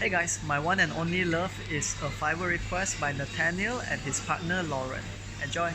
Hey guys, my one and only love is a Fiverr request by Nathaniel and his partner Lauren. Enjoy!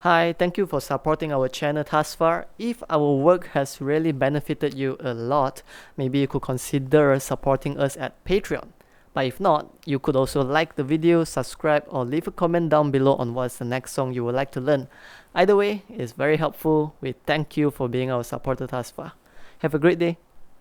Hi, thank you for supporting our channel thus far. If our work has really benefited you a lot, maybe you could consider supporting us at Patreon. But if not, you could also like the video, subscribe, or leave a comment down below on what's the next song you would like to learn. Either way, it's very helpful. We thank you for being our supporter thus far. Have a great day.